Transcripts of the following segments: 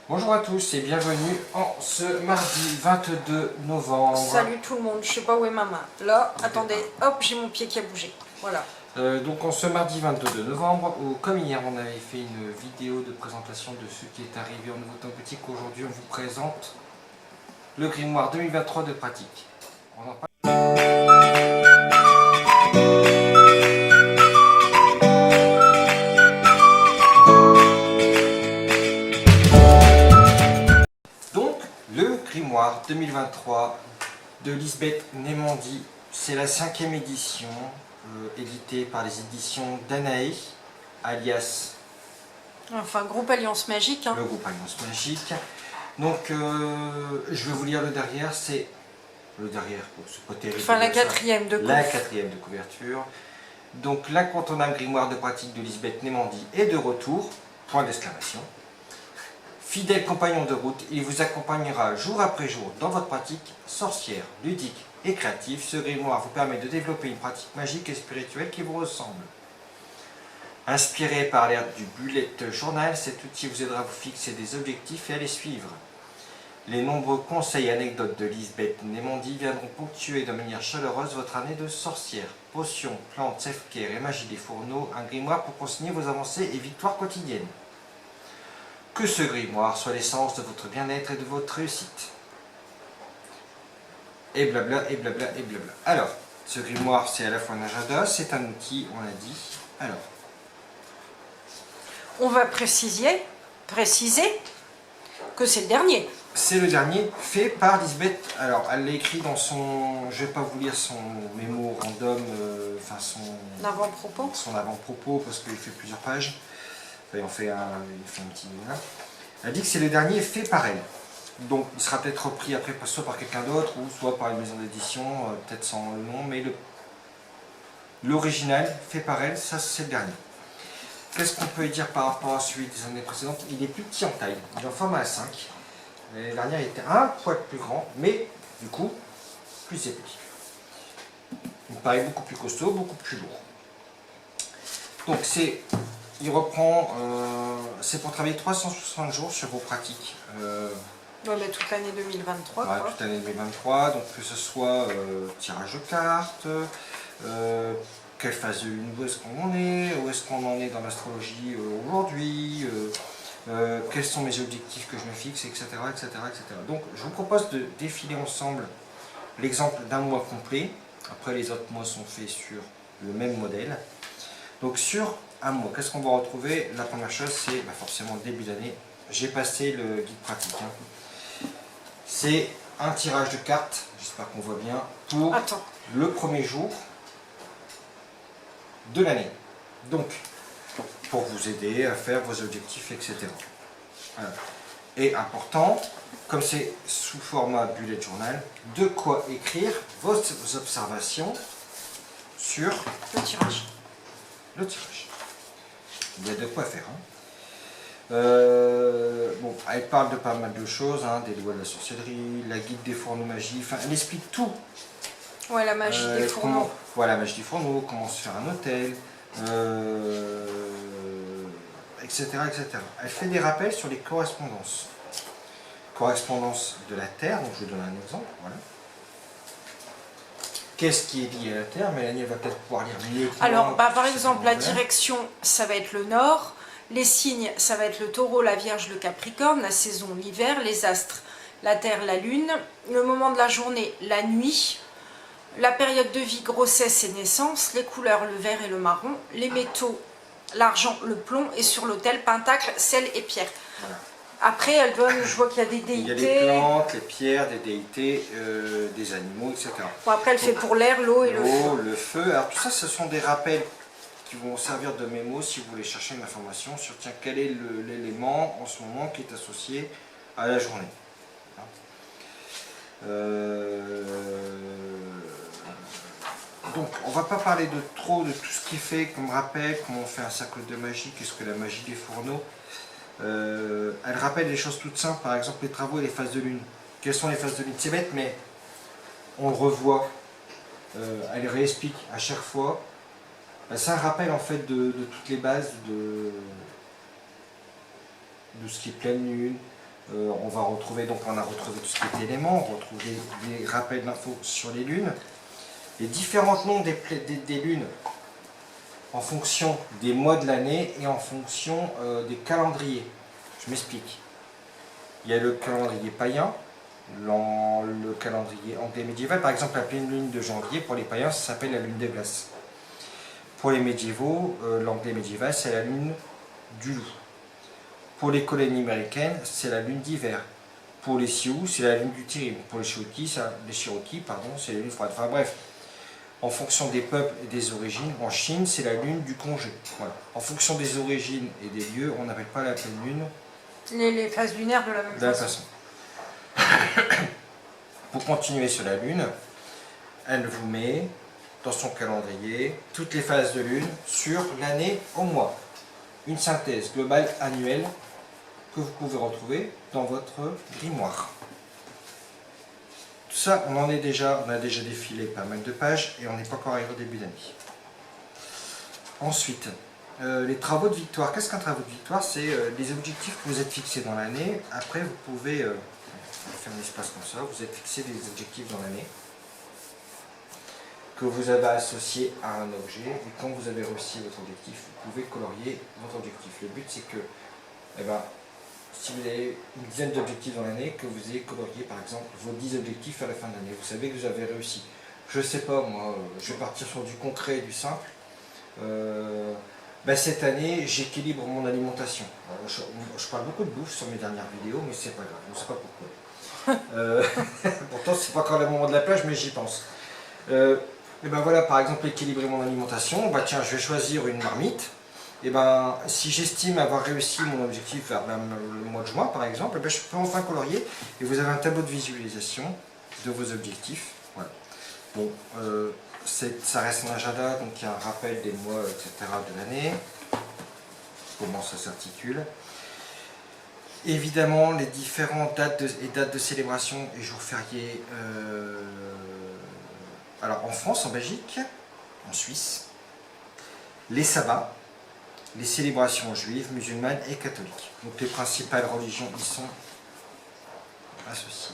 Bonjour à tous et bienvenue en ce mardi 22 novembre. Salut tout le monde, je sais pas où est ma main. Là, attendez, hop, j'ai mon pied qui a bougé. Voilà. Donc en ce mardi 22 novembre, comme hier on avait fait une vidéo de présentation de ce qui est arrivé en nouveauté en boutique, aujourd'hui on vous présente le grimoire 2023 de pratique. On en parle. Donc le grimoire 2023 de Lisbeth Nemandy, c'est la 5e édition, éditée par les éditions Danae, alias Enfin, groupe Alliance Magique. le groupe Alliance Magique. Donc je vais vous lire le derrière, c'est le derrière, c'est pas terrible. Enfin, la quatrième de la quatrième de couverture. Donc l'incontournable grimoire de pratique de Lisbeth Nemandy est de retour, point d'exclamation. Fidèle compagnon de route, il vous accompagnera jour après jour dans votre pratique sorcière, ludique et créative. Ce grimoire vous permet de développer une pratique magique et spirituelle qui vous ressemble. Inspiré par l'air du bullet journal, cet outil vous aidera à vous fixer des objectifs et à les suivre. Les nombreux conseils et anecdotes de Lisbeth Nemandy viendront ponctuer de manière chaleureuse votre année de sorcière. Potions, plantes, self-care et magie des fourneaux, un grimoire pour consigner vos avancées et victoires quotidiennes. Que ce grimoire soit l'essence de votre bien-être et de votre réussite. Et blabla, et blabla, et blabla. Alors, ce grimoire, c'est à la fois un agenda, c'est un outil, on l'a dit. Alors, on va préciser que c'est le dernier. c'est le dernier, fait par Lisbeth. Alors, elle l'a écrit dans son... Je ne vais pas vous lire son mémo random, enfin son Avant-propos. Son avant-propos, parce qu'il fait plusieurs pages. Enfin, il fait un petit... Voilà. Elle dit que c'est le dernier fait par elle. Donc, il sera peut-être repris après, soit par quelqu'un d'autre, ou soit par une maison d'édition, peut-être sans le nom, mais l'original fait par elle, ça c'est le dernier. Qu'est-ce qu'on peut dire par rapport à celui des années précédentes? Il est plus petit en taille, il est en format A5. L'année dernière, il était un poil plus grand, mais du coup, plus épais. Il me paraît beaucoup plus costaud, beaucoup plus lourd. Donc il reprend, c'est pour travailler 360 jours sur vos pratiques. Ouais, mais toute l'année 2023. Ouais, Quoi. toute l'année 2023, donc que ce soit tirage de cartes, quelle phase de lune, où est-ce qu'on en est, où est-ce qu'on en est dans l'astrologie aujourd'hui, quels sont mes objectifs que je me fixe, etc., etc., etc. Donc je vous propose de défiler ensemble l'exemple d'un mois complet. Après les autres mois sont faits sur le même modèle. Donc sur un mois, qu'est-ce qu'on va retrouver? La première chose, c'est forcément le début d'année. J'ai passé le guide pratique. C'est un tirage de cartes, j'espère qu'on voit bien, pour le premier jour de l'année. Donc, pour vous aider à faire vos objectifs, etc. Voilà. Et important, comme c'est sous format bullet journal, de quoi écrire vos observations sur Le tirage. Le tirage. Il y a de quoi faire. Bon, elle parle de pas mal de choses, des lois de la sorcellerie, la guide des fourneaux magie, enfin elle explique tout. Ouais, la magie des fourneaux. Voilà, la magie des fourneaux, comment se faire un hôtel, etc., etc. Elle fait des rappels sur les correspondances. Correspondance de la Terre, donc je vous donne un exemple, voilà. Qu'est-ce qui est lié à la Terre? Mélanie va peut-être pouvoir lire mieux. Alors, par exemple, la direction, ça va être le nord. Les signes, ça va être le taureau, la vierge, le capricorne. La saison, l'hiver. Les astres, la terre, la lune. Le moment de la journée, la nuit. La période de vie, grossesse et naissance. Les couleurs, le vert et le marron. Les métaux, l'argent, le plomb. Et sur l'autel, pentacle, sel et pierre. Voilà. Après, elle donne, je vois qu'il y a des déités. Il y a des plantes, les pierres, des déités, des animaux, etc. Bon, après, elle fait pour l'air, l'eau et le feu. Le feu. Alors tout ça, ce sont des rappels qui vont servir de mémo si vous voulez chercher une information sur tiens, quel est l'élément en ce moment qui est associé à la journée. Donc on va pas parler de trop de tout ce qui est fait comme rappel, comment on fait un cercle de magie, qu'est-ce que la magie des fourneaux. Elle rappelle des choses toutes simples, par exemple les travaux et les phases de lune. Quelles sont les phases de lune? C'est bête, mais on le revoit. Elle réexplique à chaque fois. C'est un rappel en fait de toutes les bases de ce qui est pleine lune, On va retrouver, donc on a retrouvé tout ce qui est éléments, on retrouve des rappels d'infos sur les lunes, les différents noms des lunes en fonction des mois de l'année et en fonction des calendriers. Je m'explique. Il y a le calendrier païen, le calendrier anglais médiéval. Par exemple, la pleine lune de janvier, pour les païens, ça s'appelle la lune des glaces. Pour les médiévaux, l'anglais médiéval, c'est la lune du loup. Pour les colonies américaines, c'est la lune d'hiver. Pour les Sioux, c'est la lune du Tyrim. Pour les Cherokees, c'est la lune froide. Enfin bref, en fonction des peuples et des origines, en Chine, c'est la lune du congé. Voilà. En fonction des origines et des lieux, on n'appelle pas la pleine lune les phases lunaires de la même façon. Pour continuer sur la lune, elle vous met dans son calendrier toutes les phases de lune sur l'année au mois. Une synthèse globale annuelle que vous pouvez retrouver dans votre grimoire. Tout ça, on a déjà défilé pas mal de pages et on n'est pas encore arrivé au début d'année. Ensuite, les travaux de victoire. Qu'est-ce qu'un travaux de victoire? C'est les objectifs que vous êtes fixés dans l'année. Après, vous pouvez faire un espace comme ça. Vous êtes fixé des objectifs dans l'année que vous avez associé à un objet. Et quand vous avez réussi votre objectif, vous pouvez colorier votre objectif. Le but, c'est que, si vous avez une dizaine d'objectifs dans l'année, que vous ayez colorié par exemple vos 10 objectifs à la fin de l'année. Vous savez que vous avez réussi. Je sais pas, moi, je vais partir sur du concret et du simple. Cette année, j'équilibre mon alimentation. Je parle beaucoup de bouffe sur mes dernières vidéos, mais c'est pas grave, on ne sait pas pourquoi. Pourtant, c'est pas encore le moment de la plage, mais j'y pense. Et ben voilà, par exemple, équilibrer mon alimentation. Bah tiens, je vais choisir une marmite. Et ben, si j'estime avoir réussi mon objectif vers le mois de juin, par exemple, je peux enfin colorier. Et vous avez un tableau de visualisation de vos objectifs. Voilà. Bon, ça reste un agenda, donc il y a un rappel des mois, etc. de l'année. Comment ça s'articule. Évidemment, les différentes dates de célébration et jours fériés. Alors en France, en Belgique, en Suisse, les sabbats, les célébrations juives, musulmanes et catholiques. Donc les principales religions y sont associées.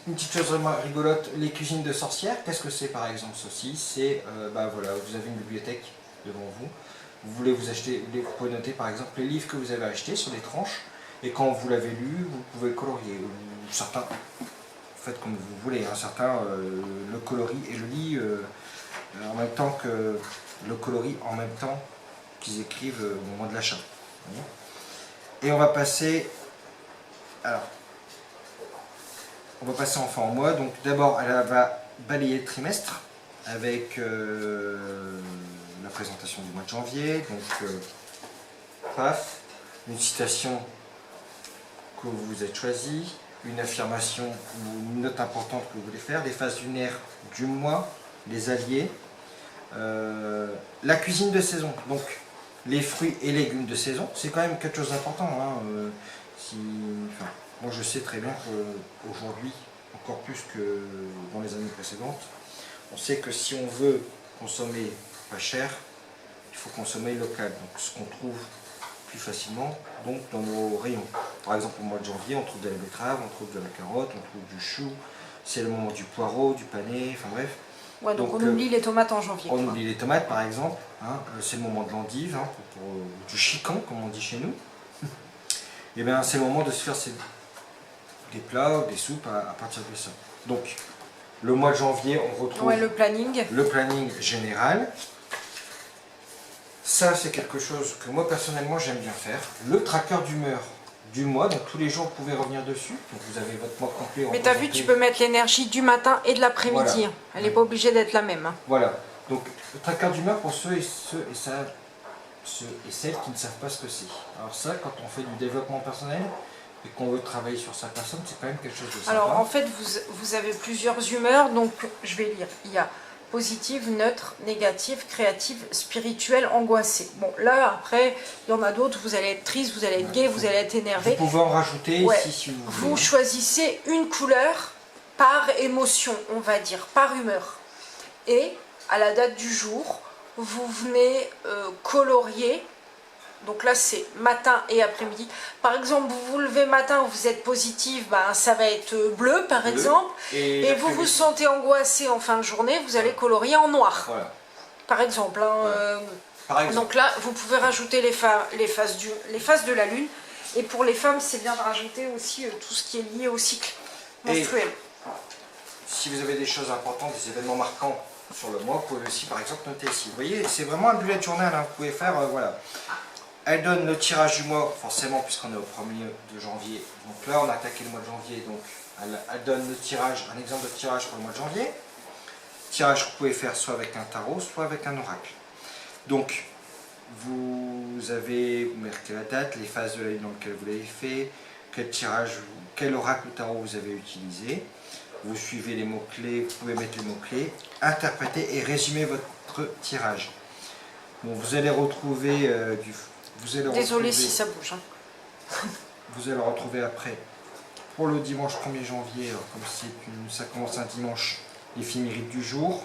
Une petite chose rigolote, les cuisines de sorcières, qu'est-ce que c'est par exemple ceci? C'est, voilà, vous avez une bibliothèque devant vous, vous voulez vous acheter, vous pouvez noter par exemple les livres que vous avez achetés sur des tranches, et quand vous l'avez lu, vous pouvez colorier. Certains, faites comme vous voulez, hein, certains le colorient et le lisent en même temps que le coloris en même temps qu'ils écrivent au moment de l'achat. Et on va passer, enfin en mois. Donc d'abord, elle va balayer le trimestre avec la présentation du mois de janvier. Donc, paf, une citation que vous vous êtes choisi, une affirmation ou une note importante que vous voulez faire, les phases lunaires du mois, les alliés, la cuisine de saison, donc les fruits et légumes de saison, c'est quand même quelque chose d'important. Hein, moi je sais très bien qu'aujourd'hui, encore plus que dans les années précédentes, on sait que si on veut consommer pas cher, il faut consommer local, donc ce qu'on trouve plus facilement donc dans nos rayons. Par exemple au mois de janvier, on trouve de la betterave, on trouve de la carotte, on trouve du chou, c'est le moment du poireau, du panais, enfin bref. Ouais, donc on oublie les tomates en janvier. On oublie les tomates par exemple, hein, c'est le moment de l'endive, hein, du chicon comme on dit chez nous. Et bien c'est le moment de se faire des plats ou des soupes à partir de ça. Donc le mois de janvier, on retrouve le planning général. Ça c'est quelque chose que moi personnellement j'aime bien faire. Le tracker d'humeur du mois, donc tous les jours vous pouvez revenir dessus, donc vous avez votre mois complet. Mais tu as vu, tu peux mettre l'énergie du matin et de l'après-midi, voilà. Elle n'est pas obligée d'être la même. Voilà, donc le tracker d'humeur pour ceux et celles qui ne savent pas ce que c'est. Alors ça, quand on fait du développement personnel et qu'on veut travailler sur sa personne, c'est quand même quelque chose de sympa. Alors en fait, vous avez plusieurs humeurs, donc je vais lire. Il y a positive, neutre, négative, créative, spirituelle, angoissée. Bon, là, après, il y en a d'autres, vous allez être triste, vous allez être gai, vous allez être énervé. Vous pouvez en rajouter ici si vous voulez. Vous choisissez une couleur par émotion, on va dire, par humeur. Et, à la date du jour, vous venez colorier Donc là, c'est matin et après-midi. Par exemple, vous vous levez matin, vous êtes positif, ben, ça va être bleu, par exemple. Et vous vous sentez angoissé en fin de journée, vous allez colorier en noir. Voilà. Par exemple. Hein, Voilà. Par exemple. Donc là, vous pouvez rajouter les phases de la Lune. Et pour les femmes, c'est bien de rajouter aussi tout ce qui est lié au cycle menstruel. Si vous avez des choses importantes, des événements marquants sur le mois, vous pouvez aussi par exemple noter ici. Vous voyez, c'est vraiment un bullet journal, hein. Vous pouvez faire, voilà. Elle donne le tirage du mois, forcément, puisqu'on est au 1er de janvier. Donc là, on a attaqué le mois de janvier, donc elle donne le tirage, un exemple de tirage pour le mois de janvier. Tirage que vous pouvez faire soit avec un tarot, soit avec un oracle. Donc, vous marqué la date, les phases de la lune dans lesquelles vous l'avez fait, quel tirage, quel oracle ou tarot vous avez utilisé. Vous suivez les mots-clés, vous pouvez mettre les mots-clés, interpréter et résumer votre tirage. Bon, vous allez retrouver Désolé si ça bouge. Hein. Vous allez retrouver après, pour le dimanche 1er janvier, comme ça commence un dimanche, l'éphéméride du jour.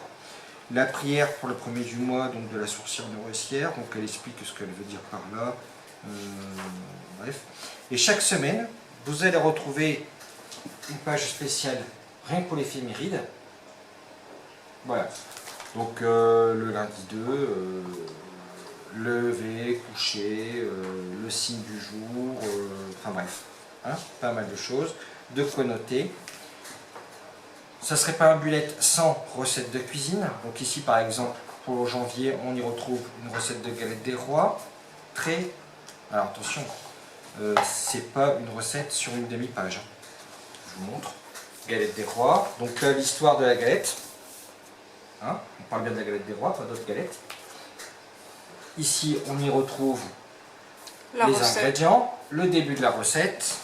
La prière pour le premier du mois, donc de la sourcière nourricière, donc elle explique ce qu'elle veut dire par là. Bref. Et chaque semaine, vous allez retrouver une page spéciale rien que pour l'éphéméride. Voilà. Donc le lundi 2, lever, coucher, le signe du jour, enfin bref, hein, pas mal de choses, de quoi noter. Ça ne serait pas un bullet sans recette de cuisine. Donc ici par exemple, pour janvier, on y retrouve une recette de galette des rois. Alors attention, c'est pas une recette sur une demi-page. Je vous montre. Galette des rois. Donc l'histoire de la galette. Hein, on parle bien de la galette des rois, pas d'autres galettes. Ici, on y retrouve les ingrédients, le début de la recette.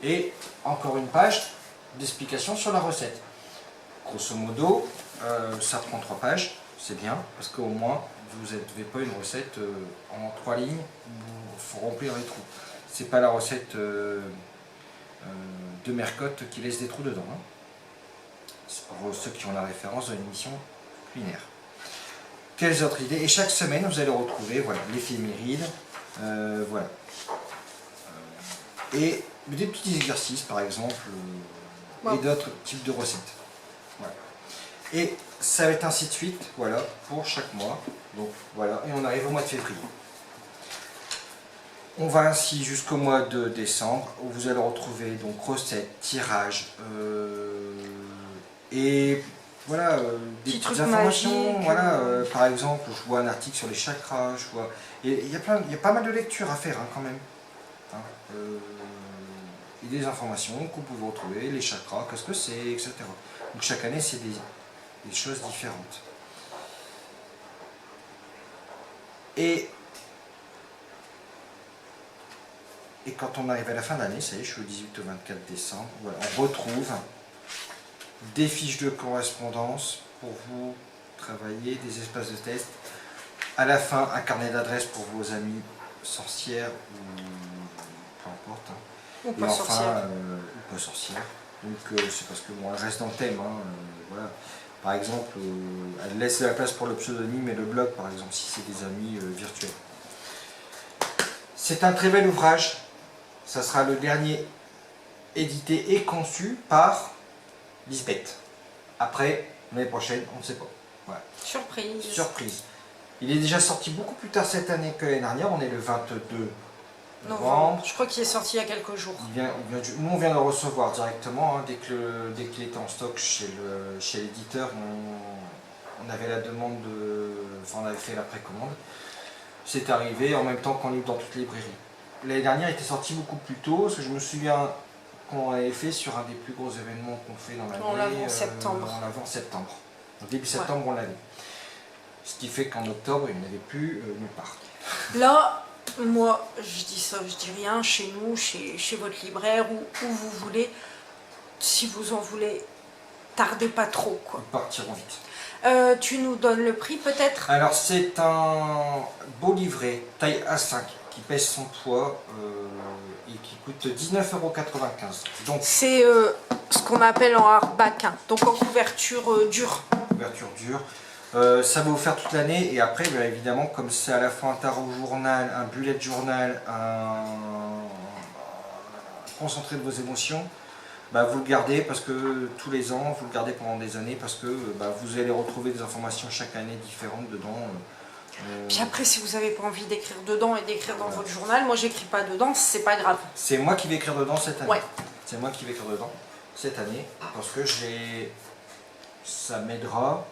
Et encore une page d'explication sur la recette. Grosso modo, ça prend 3 pages, c'est bien, parce qu'au moins, vous n'avez pas une recette en 3 lignes où il faut remplir les trous. C'est pas la recette de Mercotte qui laisse des trous dedans. Hein. C'est pour ceux qui ont la référence de l'émission culinaire. Quelles autres idées? Et chaque semaine, vous allez retrouver voilà, l'éphéméride, voilà. Et des petits exercices, par exemple, et d'autres types de recettes. Voilà. Et ça va être ainsi de suite, voilà, pour chaque mois. Donc voilà, et on arrive au mois de février. On va ainsi jusqu'au mois de décembre, où vous allez retrouver donc recettes, tirages, et voilà, des petites informations. Magiques, voilà, par exemple, je vois un article sur les chakras, je vois. Et il y a pas mal de lectures à faire hein, quand même. Hein, et des informations que vous pouvez retrouver, les chakras, qu'est-ce que c'est, etc. Donc chaque année, c'est des choses différentes. Et quand on arrive à la fin de l'année, ça y est, je suis au 18 au 24 décembre, voilà, on retrouve des fiches de correspondance pour vous travailler, des espaces de test. À la fin, un carnet d'adresses pour vos amis sorcières ou peu importe. Hein. Ou pas et enfin, sorcière. Ou pas sorcière. Donc c'est parce que bon, elle reste dans le thème. Hein, voilà. Par exemple, elle laisse la place pour le pseudonyme et le blog, par exemple, si c'est des amis virtuels. C'est un très bel ouvrage. Ça sera le dernier édité et conçu par Lisbeth. Après, l'année prochaine, on ne sait pas. Voilà. Surprise. Surprise. Il est déjà sorti beaucoup plus tard cette année que l'année dernière. On est le 22 novembre. Je crois qu'il est sorti il y a quelques jours. Nous, on vient de le recevoir directement. Hein, dès qu'il était en stock chez l'éditeur, on avait la demande on avait fait la précommande. C'est arrivé en même temps qu'on livre dans toutes les librairies. L'année dernière, il était sorti beaucoup plus tôt, parce que je me souviens qu'on l'avait fait sur un des plus gros événements qu'on fait dans l'année. On l'avait en septembre. On l'avait en septembre. Donc début septembre, on l'avait. Ce qui fait qu'en octobre, il n'y en avait plus nulle part. Là, moi, je dis ça, je dis rien, chez nous, chez votre libraire, où vous voulez, si vous en voulez, tardez pas trop, quoi. Ils partiront vite. Tu nous donnes le prix, peut-être? Alors, c'est un beau livret, taille A5, qui pèse son poids et qui coûte 19,95 €. Donc, c'est ce qu'on appelle en hardback, hein, donc en couverture dure. Couverture dure. Ça va vous faire toute l'année et après, bien évidemment, comme c'est à la fois un tarot journal, un bullet journal, un concentré de vos émotions, bah, vous le gardez parce que tous les ans, vous le gardez pendant des années parce que bah, vous allez retrouver des informations chaque année différentes dedans. Puis après, si vous n'avez pas envie d'écrire dedans et d'écrire dans votre journal, moi j'écris pas dedans, c'est pas grave. C'est moi qui vais écrire dedans cette année. Ouais. C'est moi qui vais écrire dedans cette année parce que ça m'aidera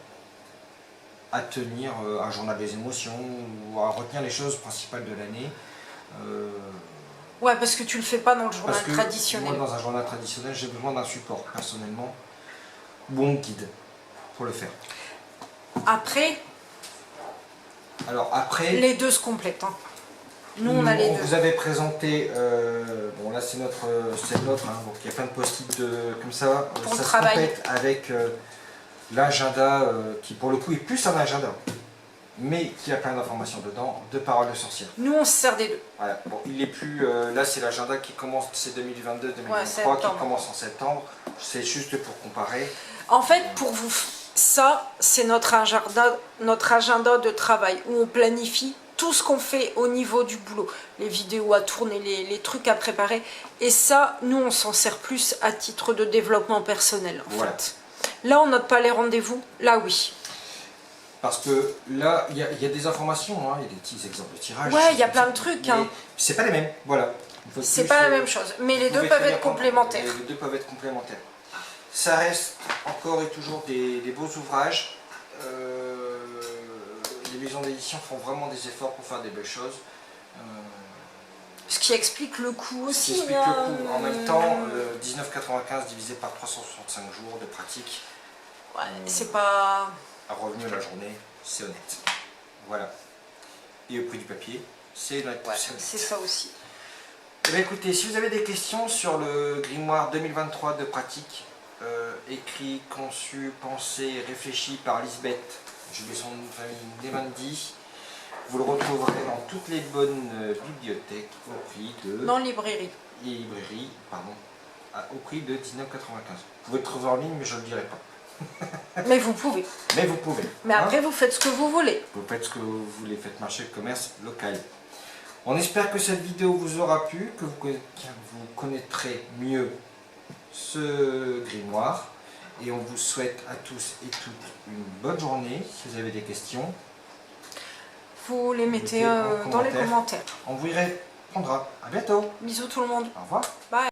à tenir un journal des émotions ou à retenir les choses principales de l'année. Ouais, parce que tu le fais pas dans le journal Parce que traditionnel. moi, dans un journal traditionnel, j'ai besoin d'un support personnellement ou un guide pour le faire. Après, Alors après, les deux se complètent. Hein. Nous, on a les deux. vous avez présenté, bon là c'est notre, hein, donc il y a plein de post-it comme ça. Pour ça le se travail. complète avec l'agenda qui pour le coup est plus un agenda, mais qui a plein d'informations dedans, de paroles de sorcières. Nous, on se sert des deux. Voilà. Bon, il est plus, là c'est l'agenda qui commence, c'est 2022-2023, Ouais, qui commence en septembre. C'est juste pour comparer. En fait, pour vous, ça, c'est notre agenda de travail où on planifie tout ce qu'on fait au niveau du boulot, les vidéos à tourner, les trucs à préparer. Et ça, nous, on s'en sert plus à titre de développement personnel, en fait. Là, on note pas les rendez-vous. Là, oui. Parce que là, il y a des informations, hein, il y a des petits exemples de tirage. Ouais, il y a plein de trucs. Hein. C'est pas les mêmes, voilà. C'est pas la même chose, mais les deux peuvent être complémentaires. Les deux peuvent être complémentaires. Ça reste encore et toujours des beaux ouvrages. Les maisons d'édition font vraiment des efforts pour faire des belles choses. Ce qui explique le coût aussi. Ce qui explique le coût. En même temps, 19,95 divisé par 365 jours de pratique. Ouais, c'est pas... Un revenu à la journée, c'est honnête. Voilà. Et au prix du papier, c'est honnête. Ouais, c'est ça aussi. Eh bien, écoutez, si vous avez des questions sur le grimoire 2023 de pratique, écrit, conçu, pensé, réfléchi par Lisbeth, je mets son nom de famille Devandi, vous le retrouverez dans toutes les bonnes bibliothèques au prix de... Non, librairie. Librairie, pardon, au prix de 19,95. Vous pouvez le trouver en ligne, mais je ne le dirai pas. Mais vous pouvez. Mais vous pouvez. Mais après, vous faites ce que vous voulez. Vous faites ce que vous voulez, faites marcher le commerce local. On espère que cette vidéo vous aura plu, que vous connaîtrez mieux ce grimoire. Et on vous souhaite à tous et toutes une bonne journée. Si vous avez des questions, vous les mettez dans les commentaires. On vous y répondra. À bientôt. Bisous tout le monde. Au revoir. Bye.